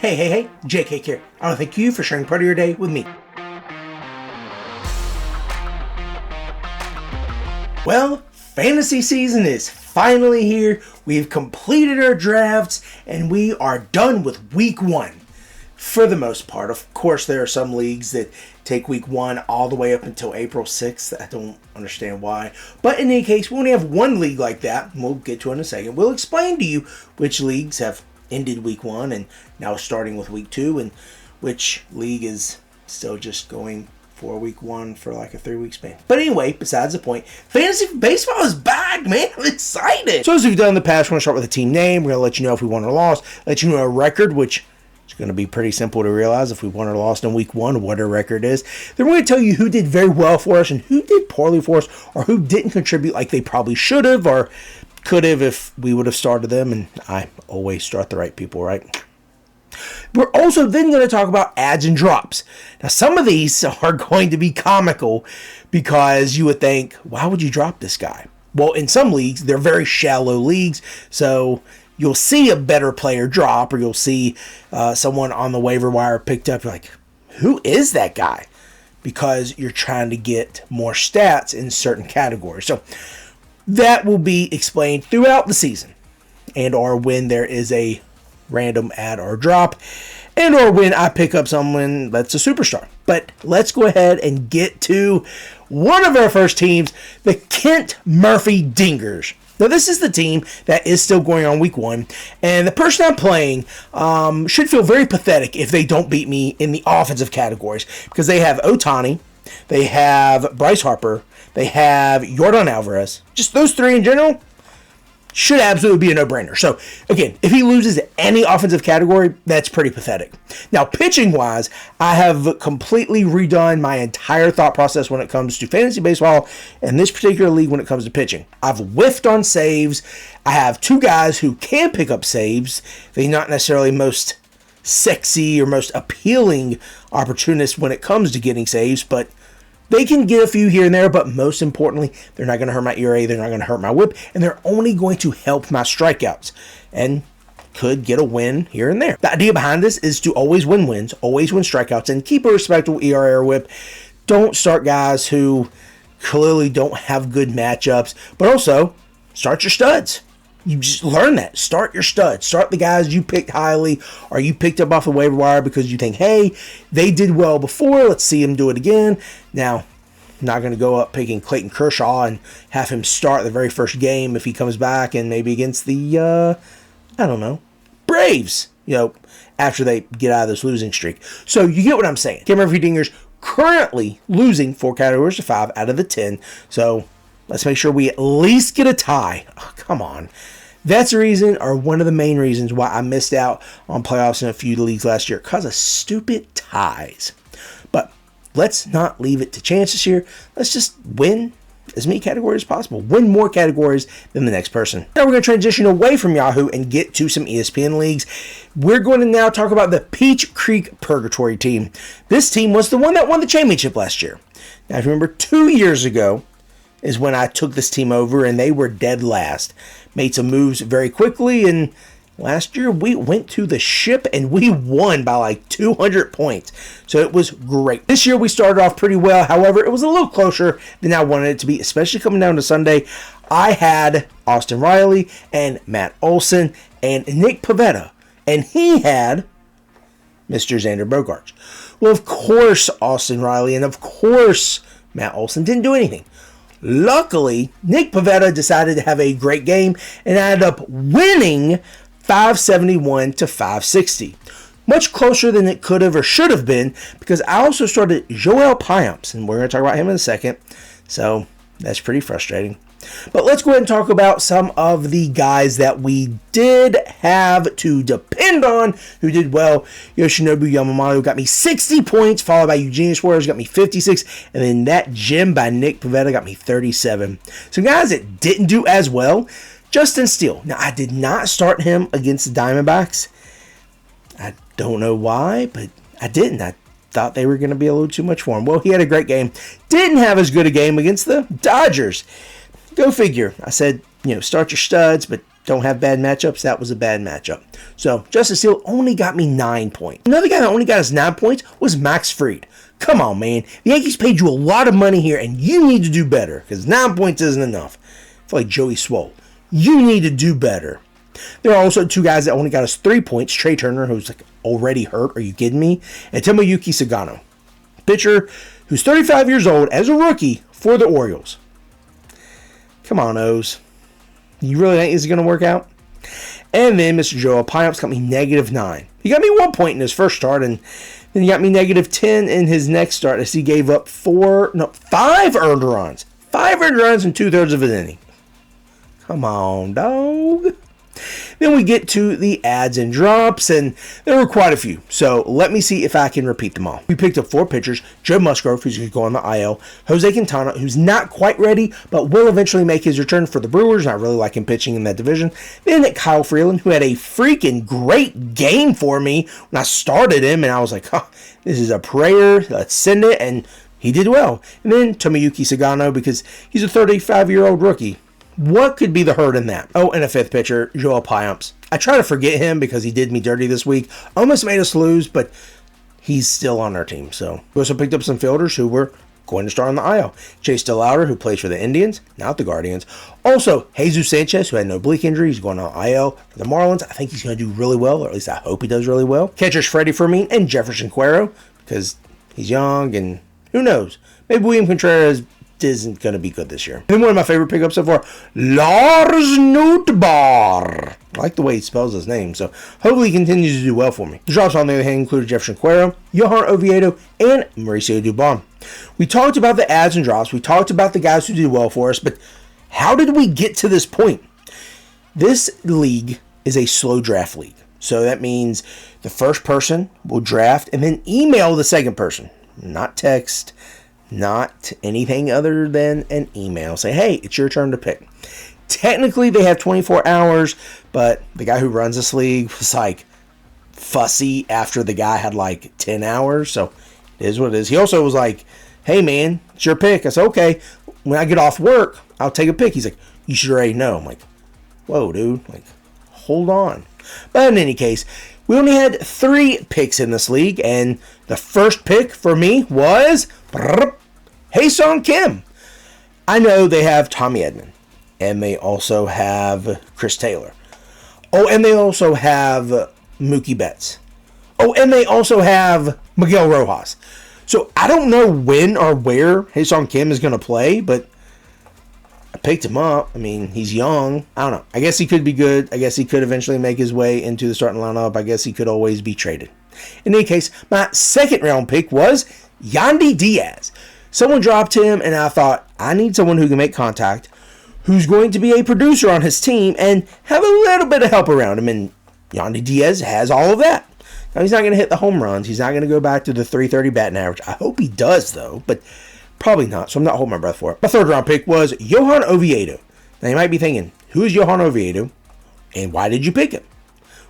Hey, JK here. I want to thank you for sharing part of your day with me. Well, fantasy season is finally here. We've completed our drafts and we are done with week one. For the most part, of course, there are some leagues that take week one all the way up until April 6th. I don't understand why. But in any case, we only have one league like that. And we'll get to it in a second. We'll explain to you which leagues have ended week one and now starting with week two, and which league is still just going for week one for like a 3-week span. But anyway, besides the point, fantasy baseball is back, man. I'm excited. So as we've done in the past, we're going to start with a team name. We're going to let you know if we won or lost, let you know a record, which is going to be pretty simple to realize if we won or lost in week one, what our record is. Then we're going to tell you who did very well for us and who did poorly for us, or who didn't contribute like they probably should have or could have if we would have started them. And I always start the right people, right? We're also then going to talk about adds and drops. Now, some of these are going to be comical because you would think, why would you drop this guy? Well, in some leagues, they're very shallow leagues, so you'll see a better player drop, or you'll see someone on the waiver wire picked up. You're like, who is that guy? Because you're trying to get more stats in certain categories. So that will be explained throughout the season, and or when there is a random add or drop, and or when I pick up someone that's a superstar. But let's go ahead and get to one of our first teams, the Kent Murphy Dingers. Now, this is the team that is still going on week one, and the person I'm playing should feel very pathetic if they don't beat me in the offensive categories, because they have Ohtani, they have Bryce Harper, they have Yordan Alvarez. Just those three in general should absolutely be a no-brainer. So, again, if he loses any offensive category, that's pretty pathetic. Now, pitching-wise, I have completely redone my entire thought process when it comes to fantasy baseball and this particular league when it comes to pitching. I've whiffed on saves. I have two guys who can pick up saves. They're not necessarily most sexy or most appealing opportunists when it comes to getting saves, but they can get a few here and there, but most importantly, they're not going to hurt my ERA, they're not going to hurt my whip, and they're only going to help my strikeouts, and could get a win here and there. The idea behind this is to always win wins, always win strikeouts, and keep a respectable ERA or whip. Don't start guys who clearly don't have good matchups, but also start your studs. You just learn that. Start your studs. Start the guys you picked highly or you picked up off the waiver wire because you think, hey, they did well before. Let's see them do it again. Now, I'm not going to go up picking Clayton Kershaw and have him start the very first game if he comes back and maybe against the, Braves, after they get out of this losing streak. So you get what I'm saying. Kent Murphy Dingers currently losing 4 categories to 5 out of the 10. So let's make sure we at least get a tie. Oh, come on. That's the reason, or one of the main reasons, why I missed out on playoffs in a few leagues last year, because of stupid ties. But let's not leave it to chance this year. Let's just win as many categories as possible. Win more categories than the next person. Now we're going to transition away from Yahoo and get to some ESPN leagues. We're going to now talk about the Peach Creek Purgatory team. This team was the one that won the championship last year. Now, if you remember, 2 years ago is when I took this team over, and they were dead last. Made some moves very quickly, and last year we went to the ship and we won by like 200 points. So it was great. This year we started off pretty well. However, it was a little closer than I wanted it to be, especially coming down to Sunday. I had Austin Riley and Matt Olson and Nick Pivetta, and he had Mr. Xander Bogaerts. Well, of course, Austin Riley and of course Matt Olson didn't do anything. Luckily, Nick Pivetta decided to have a great game and ended up winning 571 to 560. Much closer than it could have or should have been, because I also started Joel Payamps, and we're going to talk about him in a second. So that's pretty frustrating. But let's go ahead and talk about some of the guys that we did have to depend on who did well. Yoshinobu Yamamoto got me 60 points, followed by Eugene Suarez got me 56, and then that gem by Nick Pivetta got me 37. So guys that didn't do as well, Justin Steele. Now, I did not start him against the Diamondbacks. I don't know why, but I didn't. I thought they were going to be a little too much for him. Well, he had a great game. Didn't have as good a game against the Dodgers. Go figure. I said, start your studs, but don't have bad matchups, that was a bad matchup. So Justice Steele only got me 9 points. Another guy that only got us 9 points was Max Fried. Come on, man. The Yankees paid you a lot of money here, and you need to do better, because 9 points isn't enough. It's like Joey Swoll. You need to do better. There are also 2 guys that only got us 3 points. Trey Turner, who's like already hurt. Are you kidding me? And Tomoyuki Sagano, pitcher who's 35 years old as a rookie for the Orioles. Come on, O's. You really think this is going to work out? And then Mr. Joel Payamps got me -9. He got me 1 point in his first start, and then he got me -10 in his next start as he gave up 5 earned runs. 5 earned runs in 2/3 of an inning. Come on, dog. Then we get to the adds and drops, and there were quite a few. So let me see if I can repeat them all. We picked up 4 pitchers: Joe Musgrove, who's going to go on the IL; Jose Quintana, who's not quite ready, but will eventually make his return for the Brewers. I really like him pitching in that division. Then Kyle Freeland, who had a freaking great game for me when I started him, and I was like, this is a prayer. Let's send it, and he did well. And then Tomoyuki Sagano, because he's a 35-year-old rookie. What could be the hurt in that? Oh, and a 5th pitcher, Joel Payamps. I try to forget him because he did me dirty this week. Almost made us lose, but he's still on our team. So we also picked up some fielders who were going to start on the IL. Chase DeLauder, who plays for the Indians, not the Guardians. Also, Jesus Sanchez, who had no oblique injury. He's going on IL for the Marlins. I think he's going to do really well, or at least I hope he does really well. Catchers Freddie Fermin and Jefferson Cuero, because he's young, and who knows? Maybe William Contreras isn't going to be good this year. And one of my favorite pickups so far, Lars Nootbaar. I like the way he spells his name, so hopefully he continues to do well for me. The drops on the other hand included Jefferson Cuero, Johan Oviedo, and Mauricio Dubon. We talked about the adds and drops. We talked about the guys who did well for us, but how did we get to this point? This league is a slow draft league. So that means the first person will draft and then email the second person, not text, not anything other than an email. Say, hey, it's your turn to pick. Technically, they have 24 hours, but the guy who runs this league was like fussy after the guy had like 10 hours. So it is what it is. He also was like, hey, man, it's your pick. I said, okay, when I get off work, I'll take a pick. He's like, you should already know. I'm like, whoa, dude, like, hold on. But in any case, we only had 3 picks in this league, and the first pick for me was Ha-Seong Kim. I know they have Tommy Edman, and they also have Chris Taylor. Oh, and they also have Mookie Betts. Oh, and they also have Miguel Rojas. So I don't know when or where Ha-Seong Kim is going to play, but I picked him up. I mean, he's young. I don't know. I guess he could be good. I guess he could eventually make his way into the starting lineup. I guess he could always be traded. In any case, my second round pick was Yandy Diaz. Someone dropped him, and I thought, I need someone who can make contact, who's going to be a producer on his team, and have a little bit of help around him. And Yandy Diaz has all of that. Now, he's not going to hit the home runs. He's not going to go back to the .330 batting average. I hope he does, though, but probably not, so I'm not holding my breath for it. My third round pick was Johan Oviedo. Now, you might be thinking, who is Johan Oviedo, and why did you pick him?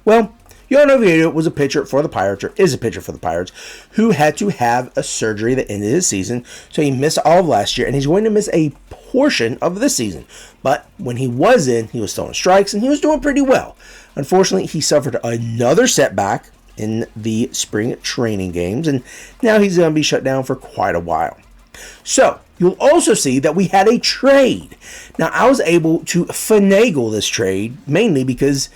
Well, Johan Oviedo was a pitcher for the Pirates, or is a pitcher for the Pirates, who had to have a surgery that ended his season, so he missed all of last year, and he's going to miss a portion of this season. But when he was in, he was throwing strikes, and he was doing pretty well. Unfortunately, he suffered another setback in the spring training games, and now he's going to be shut down for quite a while. So, you'll also see that we had a trade. Now, I was able to finagle this trade, mainly because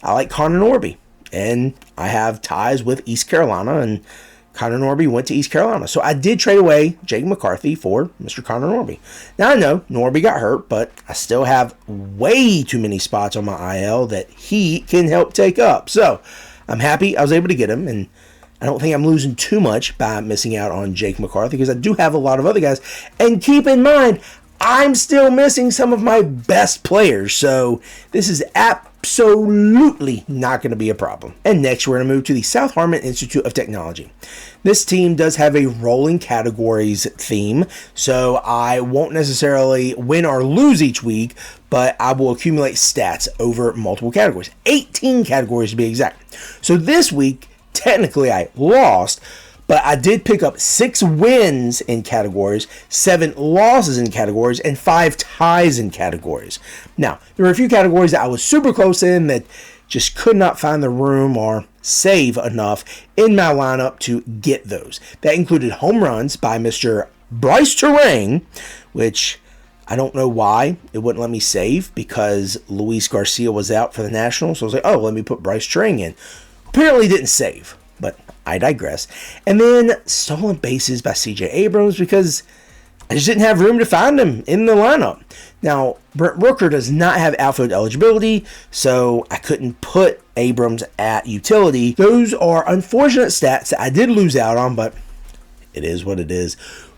I like Connor Norby. And I have ties with East Carolina, and Connor Norby went to East Carolina. So I did trade away Jake McCarthy for Mr. Connor Norby. Now I know Norby got hurt, but I still have way too many spots on my IL that he can help take up. So I'm happy I was able to get him, and I don't think I'm losing too much by missing out on Jake McCarthy, because I do have a lot of other guys. And keep in mind, I'm still missing some of my best players, so this is absolutely not going to be a problem. And next, we're going to move to the South Harmon Institute of Technology. This team does have a rolling categories theme, so I won't necessarily win or lose each week, but I will accumulate stats over multiple categories. 18 categories to be exact. So this week, technically I lost, But I did pick up 6 wins in categories, 7 losses in categories, and 5 ties in categories. Now, there were a few categories that I was super close in that just could not find the room or save enough in my lineup to get those. That included home runs by Mr. Bryce Terang, which I don't know why it wouldn't let me save, because Luis Garcia was out for the Nationals. So I was like, oh, let me put Bryce Terang in. Apparently didn't save, but I digress. And then stolen bases by C.J. Abrams, because I just didn't have room to find him in the lineup. Now, Brent Rooker does not have outfield eligibility, so I couldn't put Abrams at utility. Those are unfortunate stats that I did lose out on, but it is what it is.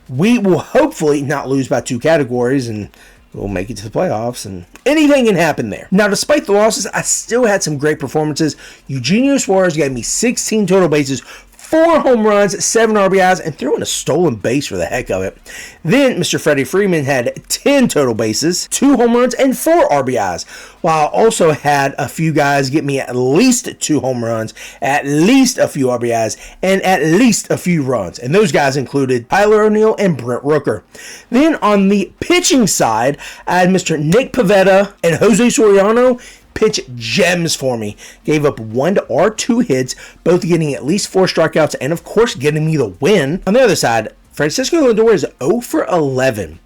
We will hopefully not lose by 2 categories, and we'll make it to the playoffs, and anything can happen there. Now, despite the losses, I still had some great performances. Eugenio Suarez gave me 16 total bases, 4 home runs, 7 RBIs, and threw in a stolen base for the heck of it. Then Mr. Freddie Freeman had 10 total bases, 2 home runs, and 4 RBIs, while I also had a few guys get me at least 2 home runs, at least a few RBIs, and at least a few runs. And those guys included Tyler O'Neill and Brent Rooker. Then on the pitching side, I had Mr. Nick Pivetta and Jose Soriano pitch gems for me. Gave up 1 or 2 hits, both getting at least 4 strikeouts, and of course getting me the win. On the other side, Francisco Lindor is 0 for 11.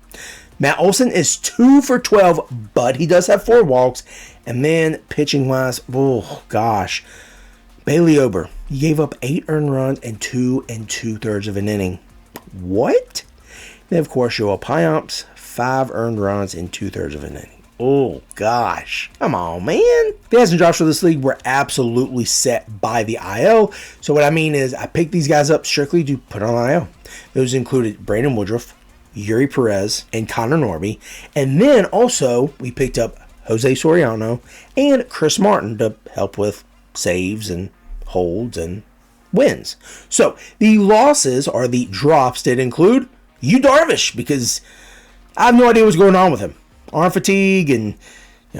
Matt Olson is 2 for 12, but he does have 4 walks. And then pitching wise, oh gosh, Bailey Ober, he gave up 8 earned runs and 2 2/3 of an inning. What? Then of course Joel Payamps, 5 earned runs and 2/3 of an inning. Oh, gosh. Come on, man. The highs and drops for this league were absolutely set by the IL. So what I mean is I picked these guys up strictly to put on IL. Those included Brandon Woodruff, Yuri Perez, and Connor Norby. And then also we picked up Jose Soriano and Chris Martin to help with saves and holds and wins. So the losses, or the drops, did include Yu Darvish, because I have no idea what's going on with him. Arm fatigue and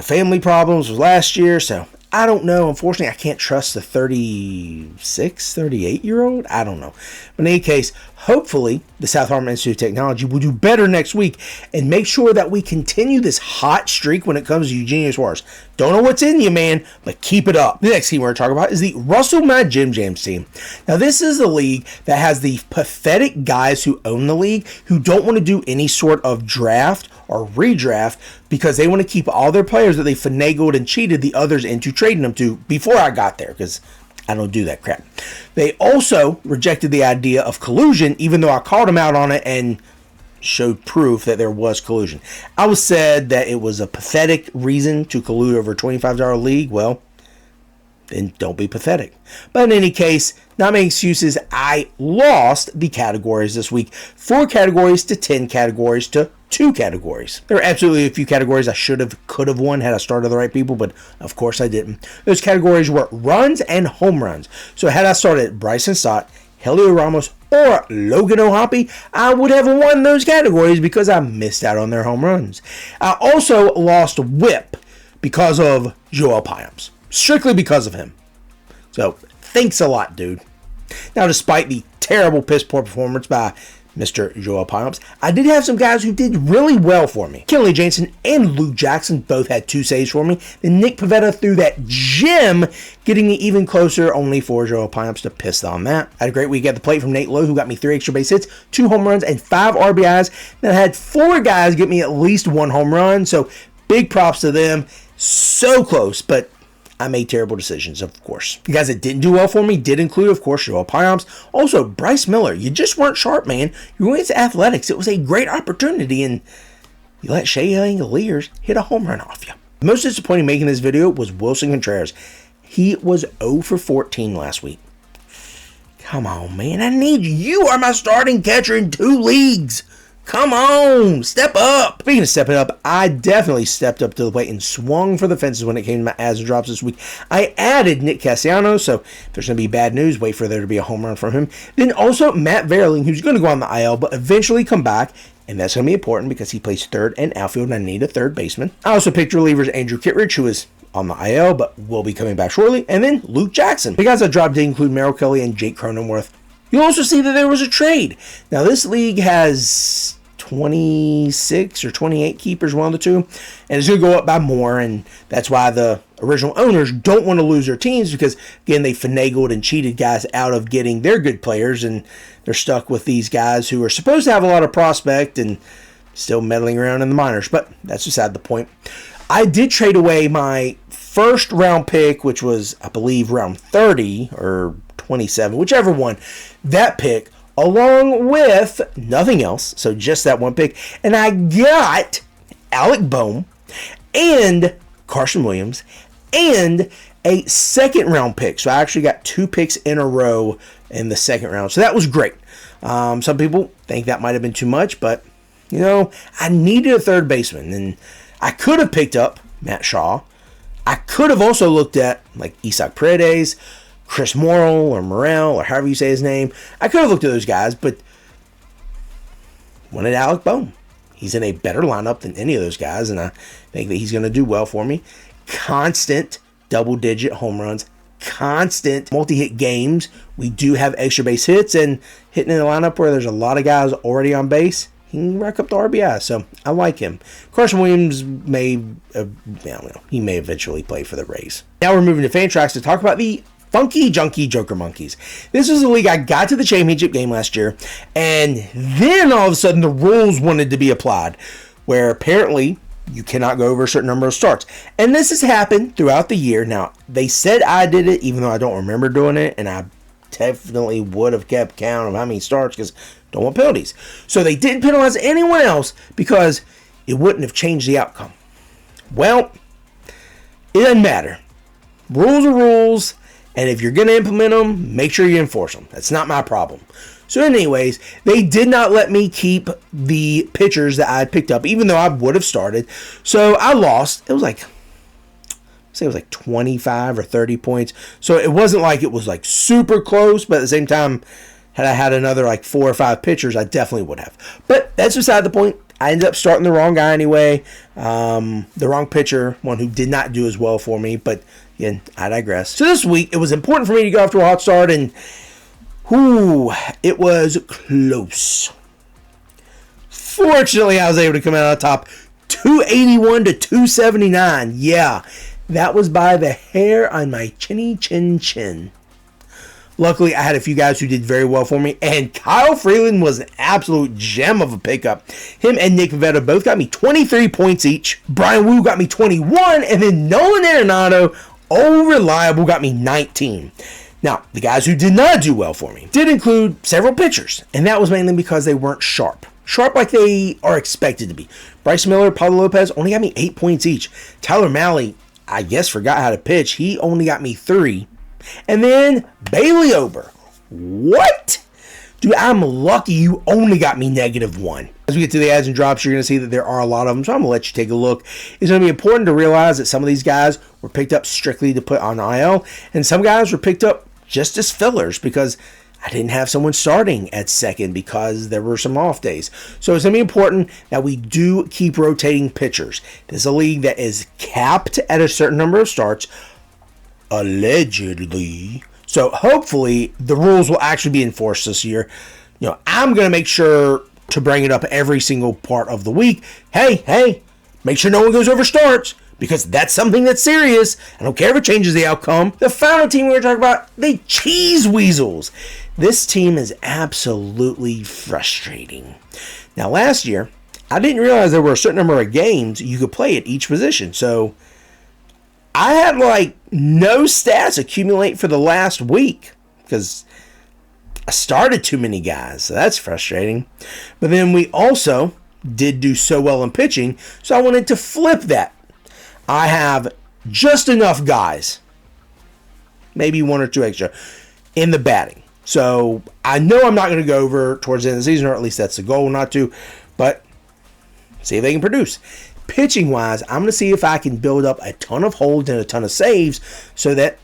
family problems was last year, so I don't know. Unfortunately, I can't trust the 36, 38-year-old. I don't know. But in any case, hopefully the South Harmon Institute of Technology will do better next week and make sure that we continue this hot streak when it comes to Eugenio Suarez. Don't know what's in you, man, but keep it up. The next team we're going to talk about is the Russell Mad Jim Jams team. Now, this is the league that has the pathetic guys who own the league who don't want to do any sort of draft or redraft because they want to keep all their players that they finagled and cheated the others into trading them to before I got there, because I don't do that crap. They also rejected the idea of collusion, even though I called them out on it and showed proof that there was collusion. I was said that it was a pathetic reason to collude over a $25 league. Well, then don't be pathetic. But in any case, not many excuses. I lost the categories this week. 4 categories to 10 categories to 2 categories. There are absolutely a few categories I could have won had I started the right people, but of course I didn't. Those categories were runs and home runs. So had I started Bryson Stott, Helio Ramos, or Logan O'Hoppe, I would have won those categories because I missed out on their home runs. I also lost whip because of Joel Payamps. Strictly because of him. So, thanks a lot, dude. Now, despite the terrible piss-poor performance by Mr. Joel Payamps, I did have some guys who did really well for me. Kenley Jansen and Luke Jackson both had 2 saves for me. Then Nick Pivetta threw that gem, getting me even closer, only for Joel Payamps to piss on that. I had a great week at the plate from Nate Lowe, who got me 3 extra base hits, 2 home runs, and 5 RBIs. Then I had 4 guys get me at least 1 home run, so big props to them. So close, but I made terrible decisions, of course. The guys that didn't do well for me did include, of course, Joel Payamps. Also, Bryce Miller. You just weren't sharp, man. You went to athletics. It was a great opportunity, and you let Shea Langoliers hit a home run off you. The most disappointing making this video was Wilson Contreras. He was 0 for 14 last week. Come on, man. I need you. You are my starting catcher in 2 leagues. Come on, step up. Speaking of stepping up, I definitely stepped up to the plate and swung for the fences when it came to my adds and drops this week. I added Nick Castellanos, so if there's going to be bad news, wait for there to be a home run from him. Then also Matt Vierling, who's going to go on the IL, but eventually come back, and that's going to be important because he plays third and outfield, and I need a third baseman. I also picked relievers Andrew Kittredge, who is on the IL, but will be coming back shortly, and then Luke Jackson. The guys I dropped did include Merrill Kelly and Jake Cronenworth. You'll also see that there was a trade. Now, this league has 26 or 28 keepers, one of the two, and it's going to go up by more, and that's why the original owners don't want to lose their teams because, again, they finagled and cheated guys out of getting their good players, and they're stuck with these guys who are supposed to have a lot of prospect and still meddling around in the minors, but that's beside the point. I did trade away my first round pick, which was, I believe, round 30 or 27, whichever one, that pick, along with nothing else, so just that one pick, and I got Alec Bohm and Carson Williams and a second round pick. So I actually got 2 picks in a row in the second round, so that was great. Some people think that might have been too much, but you know, I needed a third baseman, and I could have picked up Matt Shaw. I could have also looked at like Isaac Paredes, Chris Morrell or Morel or however you say his name. I could have looked at those guys, but wanted Alec Bohm. He's in a better lineup than any of those guys, and I think that he's going to do well for me. Constant double-digit home runs, constant multi-hit games. We do have extra base hits, and hitting in a lineup where there's a lot of guys already on base, he can rack up the RBI, so I like him. Carson Williams may, he may eventually play for the Rays. Now we're moving to Fantrax to talk about the Funky Junky Joker Monkeys. This was a league I got to the championship game last year, and then all of a sudden the rules wanted to be applied, where apparently you cannot go over a certain number of starts. And this has happened throughout the year. Now, they said I did it, even though I don't remember doing it, and I definitely would have kept count of how many starts because don't want penalties. So they didn't penalize anyone else because it wouldn't have changed the outcome. Well, it doesn't matter. Rules are rules, and if you're going to implement them, make sure you enforce them. That's not my problem. So anyways, they did not let me keep the pitchers that I picked up, even though I would have started. So I lost. It was like, say it was like 25 or 30 points. So it wasn't like it was like super close, but at the same time, had I had another like 4 or 5 pitchers, I definitely would have. But that's beside the point. I ended up starting the wrong guy anyway. The wrong pitcher, one who did not do as well for me. But again, I digress. So this week, it was important for me to go off to a hot start, and it was close. Fortunately, I was able to come out on top 281 to 279. Yeah, that was by the hair on my chinny chin. Luckily, I had a few guys who did very well for me, and Kyle Freeland was an absolute gem of a pickup. Him and Nick Pivetta both got me 23 points each. Brian Wu got me 21, and then Nolan Arenado, reliable, got me 19. Now, the guys who did not do well for me did include several pitchers, and that was mainly because they weren't sharp. Sharp like they are expected to be. Bryce Miller, Pablo Lopez only got me 8 points each. Tyler Mahle, I guess, forgot how to pitch. He only got me 3. And then Bailey Ober. What? Dude, I'm lucky you only got me -1. As we get to the adds and drops, you're going to see that there are a lot of them, so I'm going to let you take a look. It's going to be important to realize that some of these guys were picked up strictly to put on IL, and some guys were picked up just as fillers because I didn't have someone starting at second because there were some off days. So it's going to be important that we do keep rotating pitchers. This is a league that is capped at a certain number of starts, allegedly. So hopefully the rules will actually be enforced this year. You know, I'm going to make sure to bring it up every single part of the week. Hey, make sure no one goes over starts, because that's something that's serious. I don't care if it changes the outcome. The final team we're talking about, the Cheese Weasels. This team is absolutely frustrating. Now, last year, I didn't realize there were a certain number of games you could play at each position. So I had like no stats accumulate for the last week because I started too many guys. So that's frustrating. But then we also did do so well in pitching, so I wanted to flip that. I have just enough guys, maybe 1 or 2 extra, in the batting. So I know I'm not going to go over towards the end of the season, or at least that's the goal, not to, but see if they can produce. Pitching-wise, I'm going to see if I can build up a ton of holds and a ton of saves so that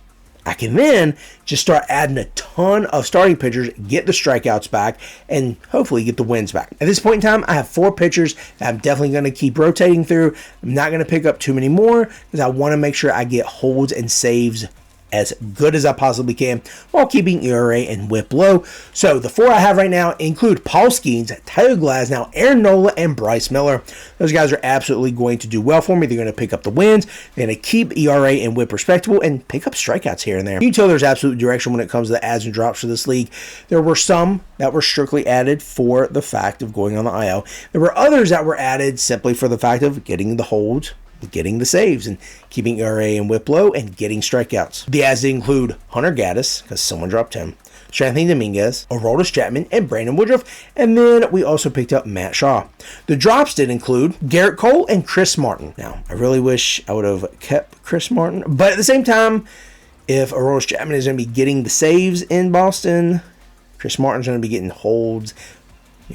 I can then just start adding a ton of starting pitchers, get the strikeouts back, and hopefully get the wins back. At this point in time, I have 4 pitchers that I'm definitely going to keep rotating through. I'm not going to pick up too many more because I want to make sure I get holds and saves as good as I possibly can while keeping ERA and WHIP low. So the 4 I have right now include Paul Skeens, Tyler Glasnow, Aaron Nola, and Bryce Miller. Those guys are absolutely going to do well for me. They're going to pick up the wins. They're going to keep ERA and WHIP respectable and pick up strikeouts here and there. You can tell there's absolute direction when it comes to the adds and drops for this league. There were some that were strictly added for the fact of going on the IL. There were others that were added simply for the fact of getting the holds, getting the saves, and keeping ERA and WHIP low, and getting strikeouts. The ads include Hunter Gaddis, because someone dropped him, Anthony Dominguez, Aroldis Chapman, and Brandon Woodruff, and then we also picked up Matt Shaw. The drops did include Garrett Cole and Chris Martin. Now, I really wish I would have kept Chris Martin, but at the same time, if Aroldis Chapman is going to be getting the saves in Boston, Chris Martin's going to be getting holds.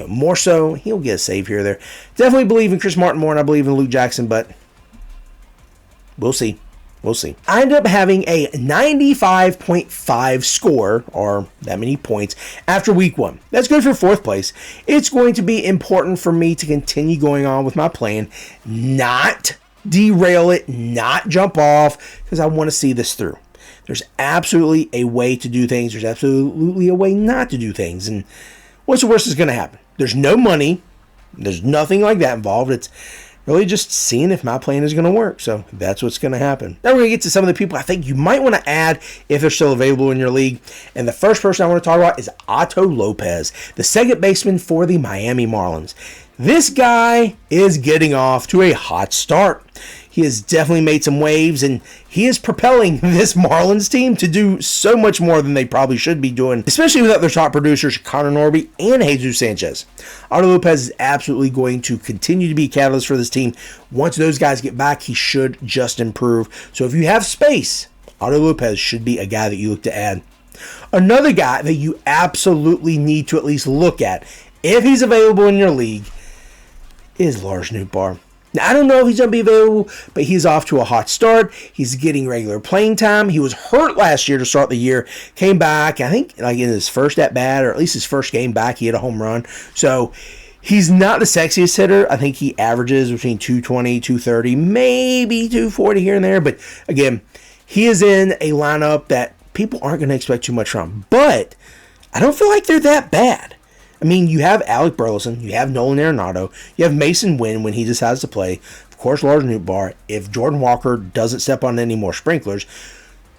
More so, he'll get a save here or there. Definitely believe in Chris Martin more than I believe in Luke Jackson, but we'll see. We'll see. I ended up having a 95.5 score, or that many points, after week 1. That's good for 4th place. It's going to be important for me to continue going on with my plan, not derail it, not jump off, because I want to see this through. There's absolutely a way to do things. There's absolutely a way not to do things. And what's the worst that's going to happen? There's no money. There's nothing like that involved. It's really just seeing if my plan is going to work. So that's what's going to happen. Now we're going to get to some of the people I think you might want to add if they're still available in your league. And the first person I want to talk about is Otto Lopez, the second baseman for the Miami Marlins. This guy is getting off to a hot start. He has definitely made some waves, and he is propelling this Marlins team to do so much more than they probably should be doing, especially without their top producers, Connor Norby and Jesus Sanchez. Otto Lopez is absolutely going to continue to be a catalyst for this team. Once those guys get back, he should just improve. So if you have space, Otto Lopez should be a guy that you look to add. Another guy that you absolutely need to at least look at, if he's available in your league, is Lars Nootbaar. Now, I don't know if he's going to be available, but he's off to a hot start. He's getting regular playing time. He was hurt last year to start the year. Came back, I think, like in his first at-bat, or at least his first game back, he had a home run. So, he's not the sexiest hitter. I think he averages between 220, 230, maybe 240 here and there. But, again, he is in a lineup that people aren't going to expect too much from. But I don't feel like they're that bad. I mean, you have Alec Burleson, you have Nolan Arenado, you have Mason Wynn when he decides to play, of course Lars Nootbaar, if Jordan Walker doesn't step on any more sprinklers.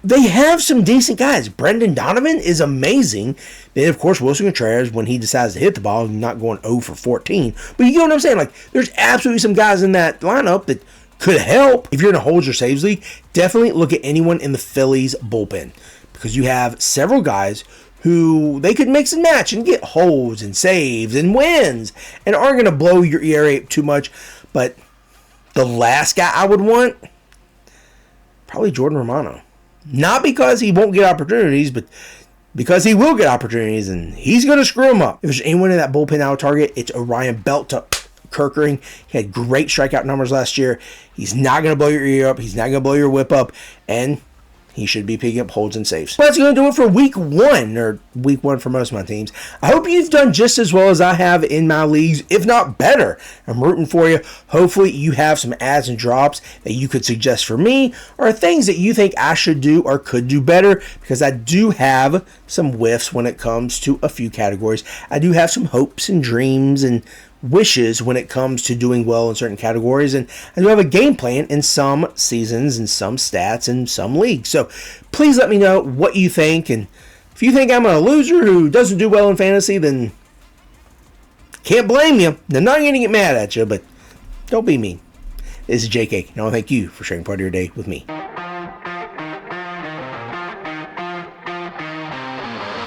They have some decent guys. Brendan Donovan is amazing. Then, of course, Wilson Contreras, when he decides to hit the ball, not going 0 for 14. But you get what I'm saying? Like, there's absolutely some guys in that lineup that could help. If you're in a holds or saves league, definitely look at anyone in the Phillies bullpen, because you have several guys who they could mix and match and get holds and saves and wins and aren't going to blow your ERA too much. But the last guy I would want, probably Jordan Romano. Not because he won't get opportunities, but because he will get opportunities, and he's going to screw them up. If there's anyone in that bullpen I would target, it's Orion Beltran. Kerkering. He had great strikeout numbers last year. He's not going to blow your ear up. He's not going to blow your whip up. And he should be picking up holds and saves. But that's going to do it for week 1, or week 1 for most of my teams. I hope you've done just as well as I have in my leagues, if not better. I'm rooting for you. Hopefully you have some adds and drops that you could suggest for me, or things that you think I should do or could do better, because I do have some whiffs when it comes to a few categories. I do have some hopes and dreams and wishes when it comes to doing well in certain categories, and I do have a game plan in some seasons and some stats and some leagues. So please let me know what you think, and if you think I'm a loser who doesn't do well in fantasy, then can't blame you. I'm not going to get mad at you, but don't be mean. This is JK, and I want to thank you for sharing part of your day with me.